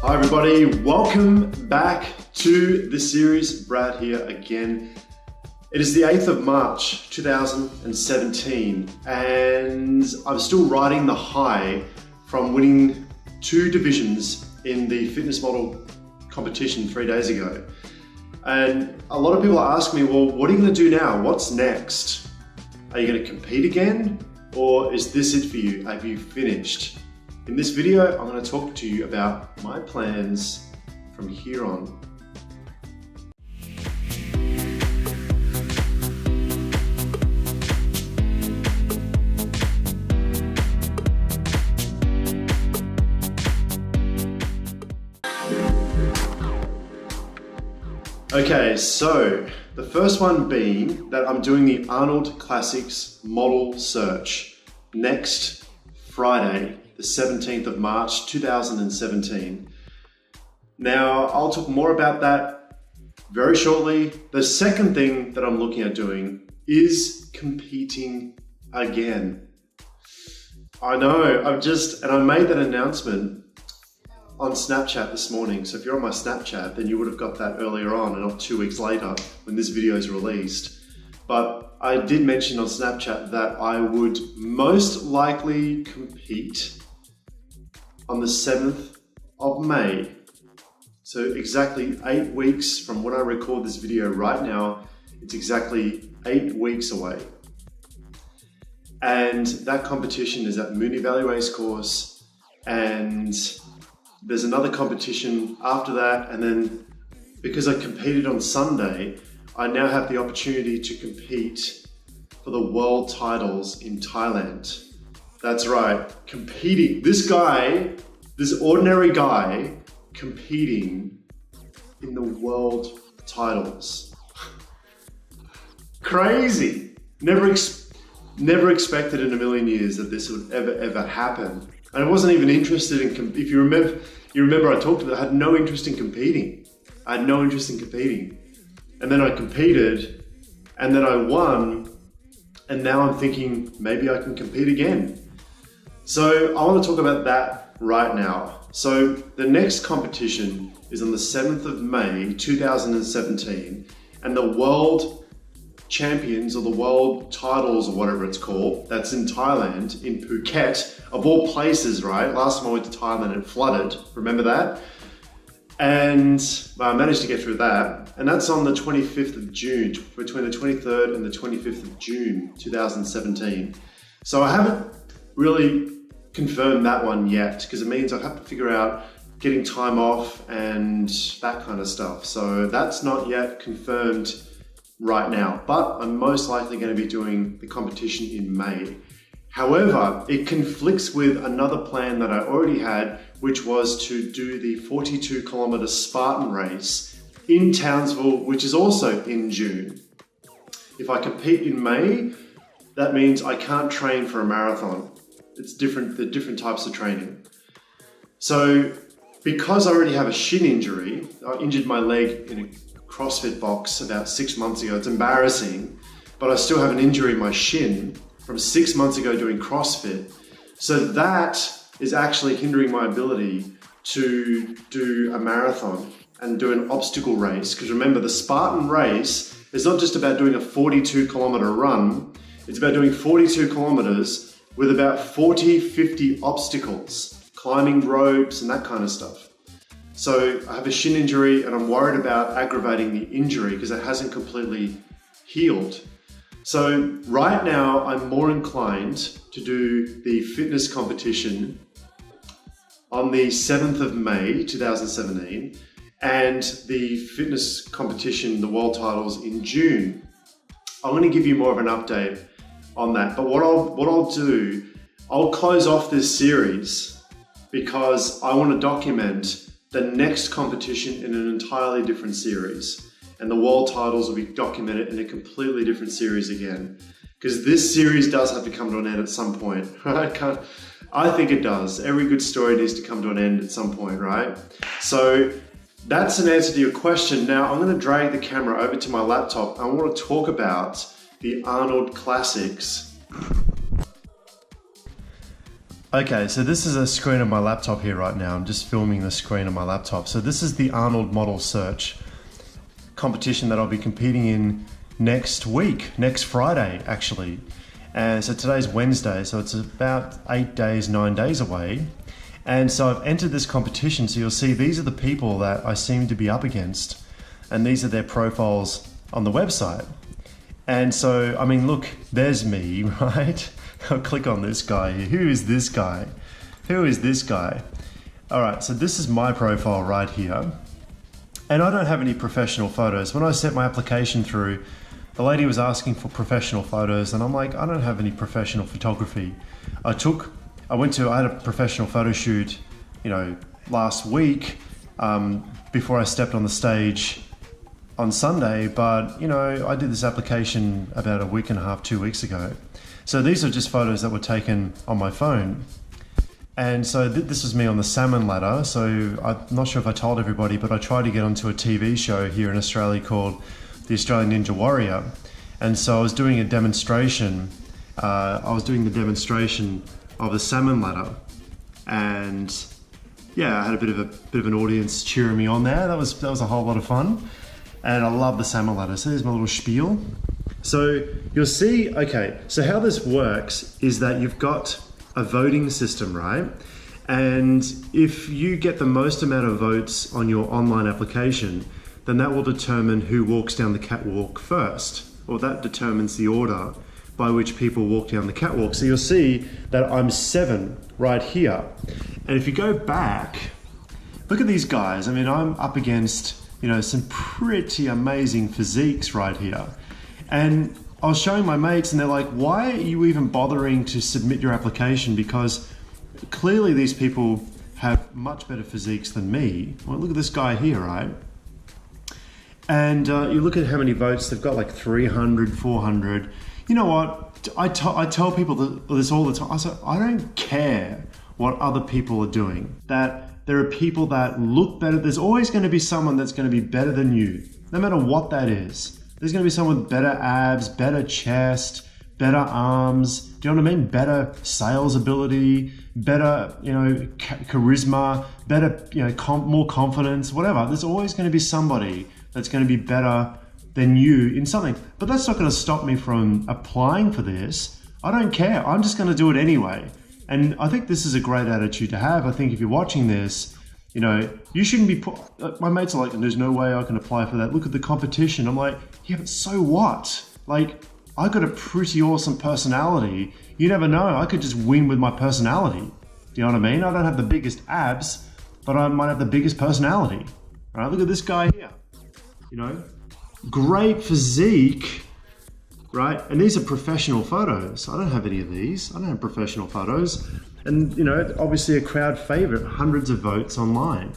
Hi everybody, welcome back to the series. Brad here again. It is the 8th of March 2017 and I'm still riding the high from winning 2 divisions in the fitness model competition 3 days ago. And a lot of people ask me, well, what are you going to do now? What's next? Are you going to compete again? Or is this it for you? Have you finished? In this video, I'm going to talk to you about my plans from here on. Okay, so the first one being that I'm doing the Arnold Classics Model Search next Friday, the 17th of March 2017. Now, I'll talk more about that very shortly. The second thing that I'm looking at doing is competing again. I know, I made that announcement on Snapchat this morning. So if you're on my Snapchat, then you would have got that earlier on and not 2 weeks later when this video is released. But I did mention on Snapchat that I would most likely compete on the 7th of May. So exactly 8 weeks from when I record this video right now, it's exactly 8 weeks away. And that competition is at Mooney Valley Racecourse, and there's another competition after that, and then because I competed on Sunday, I now have the opportunity to compete for the world titles in Thailand. That's right, competing. This ordinary guy competing in the world titles. Crazy. Never expected in a million years that this would ever happen. And I wasn't even interested in, if you remember I talked about, I had no interest in competing. And then I competed, and then I won, and now I'm thinking maybe I can compete again. So I want to talk about that right now. So the next competition is on the 7th of May 2017, and the world champions, or the world titles, or whatever it's called, that's in Thailand, in Phuket, of all places, right? Last time I went to Thailand, it flooded. Remember that? And I managed to get through that. And that's on the 25th of June, between the 23rd and the 25th of June, 2017. So I haven't really confirmed that one yet, because it means I have to figure out getting time off and that kind of stuff. So that's not yet confirmed right now, but I'm most likely going to be doing the competition in May. However, it conflicts with another plan that I already had, which was to do the 42-kilometer Spartan race in Townsville, which is also in June. If I compete in May, that means I can't train for a marathon. It's different, the different types of training. So because I already have a shin injury, I injured my leg in a CrossFit box about 6 months ago. It's embarrassing, but I still have an injury in my shin from 6 months ago doing CrossFit. So that is actually hindering my ability to do a marathon and do an obstacle race. Because remember, the Spartan race is not just about doing a 42-kilometer run, it's about doing 42 kilometers with about 40, 50 obstacles, climbing ropes and that kind of stuff. So I have a shin injury and I'm worried about aggravating the injury because it hasn't completely healed. So right now I'm more inclined to do the fitness competition on the 7th of May 2017 and the fitness competition, the world titles, in June. I'm going to give you more of an update on that. But what I'll do, I'll close off this series because I want to document the next competition in an entirely different series. And the world titles will be documented in a completely different series again. Because this series does have to come to an end at some point, right? I think it does. Every good story needs to come to an end at some point, right? So that's an answer to your question. Now I'm going to drag the camera over to my laptop. I want to talk about the Arnold Classics Okay, so this is a screen of my laptop here right now. I'm just filming the screen of my laptop. So this is the Arnold Model Search competition that I'll be competing in next week, next Friday actually. And so today's Wednesday, so it's about 8 days, 9 days away. And so I've entered this competition, so you'll see these are the people that I seem to be up against, and these are their profiles on the website. And so, I mean, look, there's me, right? I'll click on this guy here. Who is this guy? Who is this guy? All right, so this is my profile right here. And I don't have any professional photos. When I sent my application through, the lady was asking for professional photos, and I'm like, I don't have any professional photography. I had a professional photo shoot, last week before I stepped on the stage on Sunday, but I did this application about a week and a half, 2 weeks ago. So these are just photos that were taken on my phone. And so this was me on the salmon ladder. So I'm not sure if I told everybody, but I tried to get onto a TV show here in Australia called the Australian Ninja Warrior. And so I was doing a demonstration. I was doing the demonstration of the salmon ladder. And yeah, I had a bit of an audience cheering me on there. That was a whole lot of fun. And I love the salmon ladder. So there's my little spiel. So you'll see, okay, so how this works is that you've got a voting system, right? And if you get the most amount of votes on your online application, then that will determine who walks down the catwalk first, or that determines the order by which people walk down the catwalk. So you'll see that I'm 7 right here. And if you go back, look at these guys. I mean, I'm up against, some pretty amazing physiques right here. And I was showing my mates and they're like, why are you even bothering to submit your application? Because clearly these people have much better physiques than me. Well, look at this guy here, right? And you look at how many votes, they've got like 300, 400. You know what? I tell people this all the time. I say, I don't care what other people are doing. That there are people that look better. There's always going to be someone that's going to be better than you, no matter what that is. There's going to be someone with better abs, better chest, better arms. Do you know what I mean? Better sales ability, better, charisma, better, more confidence, whatever. There's always going to be somebody that's going to be better than you in something. But that's not going to stop me from applying for this. I don't care. I'm just going to do it anyway. And I think this is a great attitude to have. I think if you're watching this, you shouldn't be my mates are like, there's no way I can apply for that. Look at the competition. I'm like, yeah, but so what? Like, I got a pretty awesome personality. You never know. I could just win with my personality. Do you know what I mean? I don't have the biggest abs, but I might have the biggest personality. All right, look at this guy here. Great physique, right? And these are professional photos. I don't have any of these. I don't have professional photos. And, obviously a crowd favorite, hundreds of votes online.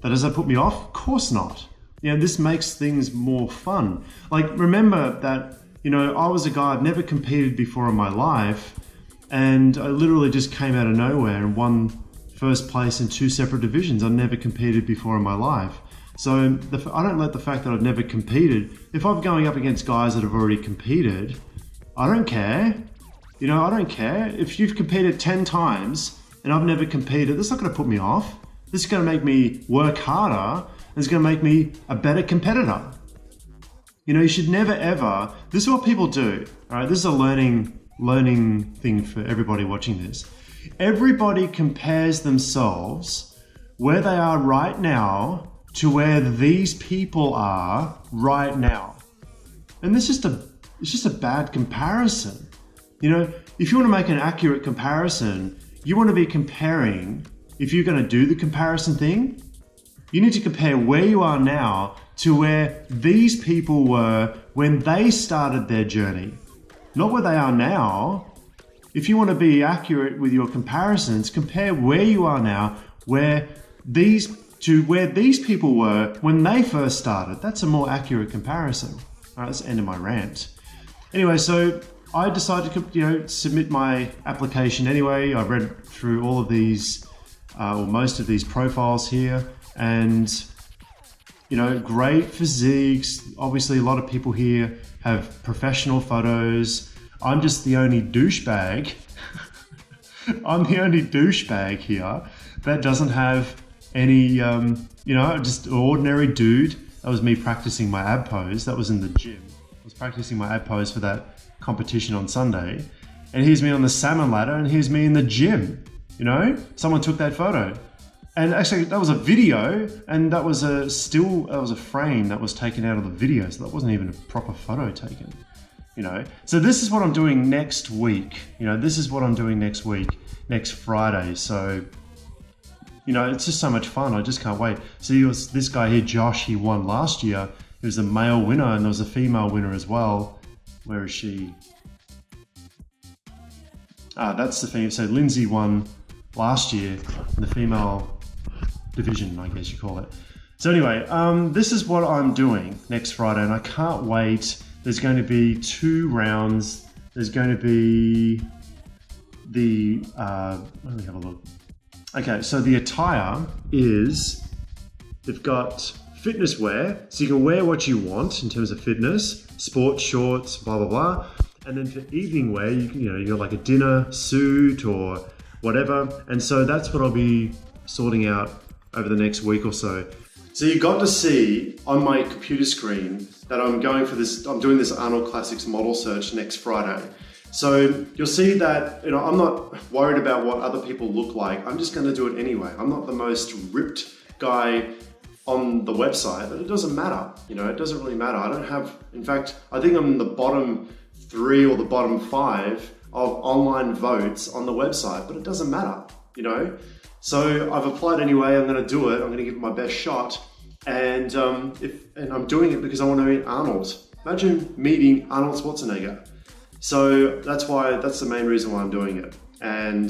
But does that put me off? Of course not. This makes things more fun. Like, remember that, I was a guy, I've never competed before in my life, and I literally just came out of nowhere and won first place in 2 separate divisions. I've never competed before in my life. So I don't let the fact that I've never competed, if I'm going up against guys that have already competed, I don't care. I don't care. If you've competed 10 times and I've never competed, that's not going to put me off. This is going to make me work harder, and it's going to make me a better competitor. You should never ever, this is what people do, all right? This is a learning thing for everybody watching this. Everybody compares themselves where they are right now to where these people are right now. And it's just a bad comparison. If you want to make an accurate comparison, you want to be comparing, if you're going to do the comparison thing, you need to compare where you are now to where these people were when they started their journey, not where they are now. If you want to be accurate with your comparisons, compare where you are now, where these people were when they first started. That's a more accurate comparison. All right, that's the end of my rant. Anyway, so I decided to, submit my application anyway. I read through all of these, or most of these profiles here, and, great physiques. Obviously, a lot of people here have professional photos. I'm just the only douchebag I'm the only douchebag here that doesn't have any, just an ordinary dude. That was me practicing my ab pose. That was in the gym. I was practicing my ab pose for that competition on Sunday. And here's me on the salmon ladder, and here's me in the gym. Someone took that photo. And actually, that was a video, and that was a frame that was taken out of the video, so that wasn't even a proper photo taken. So this is what I'm doing next week. Next Friday. So, it's just so much fun. I just can't wait. So this guy here, Josh, he won last year. He was a male winner, and there was a female winner as well. Where is she? That's the female. So Lindsay won last year in the female division, I guess you call it. So anyway, this is what I'm doing next Friday, and I can't wait. There's going to be 2 rounds. There's going to be let me have a look. Okay, so the attire is, they've got fitness wear, so you can wear what you want in terms of fitness, sports shorts, blah, blah, blah. And then for evening wear, you got like a dinner suit or whatever. And so that's what I'll be sorting out over the next week or so. So you got to see on my computer screen that I'm doing this Arnold Classics Model Search next Friday. So you'll see that, I'm not worried about what other people look like. I'm just going to do it anyway. I'm not the most ripped guy on the website, but it doesn't matter. It doesn't really matter. In fact, I think I'm in the bottom 3 or the bottom 5 of online votes on the website, but it doesn't matter, So I've applied anyway. I'm going to do it. I'm going to give it my best shot. And I'm doing it because I want to meet Arnold. Imagine meeting Arnold Schwarzenegger. So that's the main reason why I'm doing it. And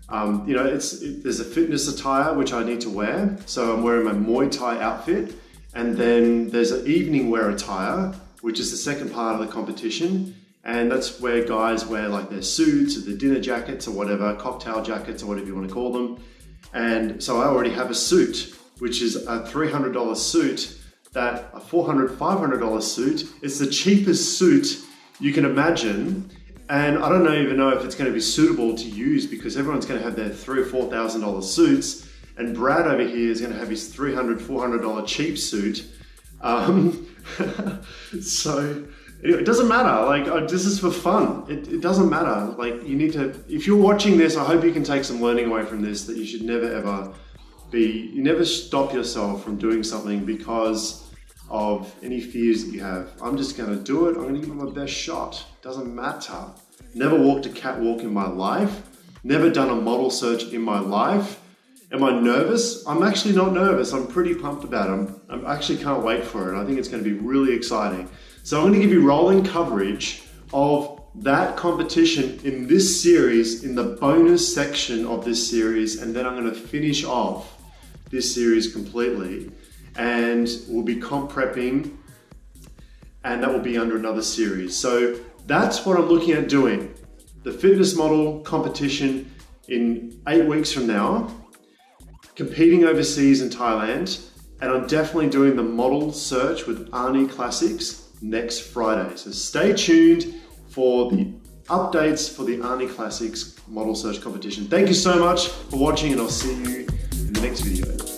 there's a fitness attire which I need to wear. So I'm wearing my Muay Thai outfit, and then there's an evening wear attire, which is the second part of the competition. And that's where guys wear like their suits or their dinner jackets or whatever, cocktail jackets or whatever you want to call them. And so I already have a suit, which is a $300 suit, a $400, $500 suit. It's the cheapest suit you can imagine. And I don't even know if it's going to be suitable to use because everyone's going to have their $3,000 or $4,000 suits. And Brad over here is going to have his $300, $400 cheap suit. So it doesn't matter. This is for fun. It doesn't matter. If you're watching this, I hope you can take some learning away from this, that you should never ever you never stop yourself from doing something because of any fears that you have. I'm just going to do it. I'm going to give it my best shot. Doesn't matter. Never walked a catwalk in my life. Never done a model search in my life. Am I nervous? I'm actually not nervous. I'm pretty pumped about it. I actually can't wait for it. I think it's going to be really exciting. So I'm going to give you rolling coverage of that competition in this series, in the bonus section of this series, and then I'm going to finish off this series completely, and we'll be comp prepping, and that will be under another series. So that's what I'm looking at doing. The fitness model competition in 8 weeks from now, competing overseas in Thailand, and I'm definitely doing the model search with Arnold Classics next Friday. So stay tuned for the updates for the Arnold Classics Model Search competition. Thank you so much for watching, and I'll see you in the next video.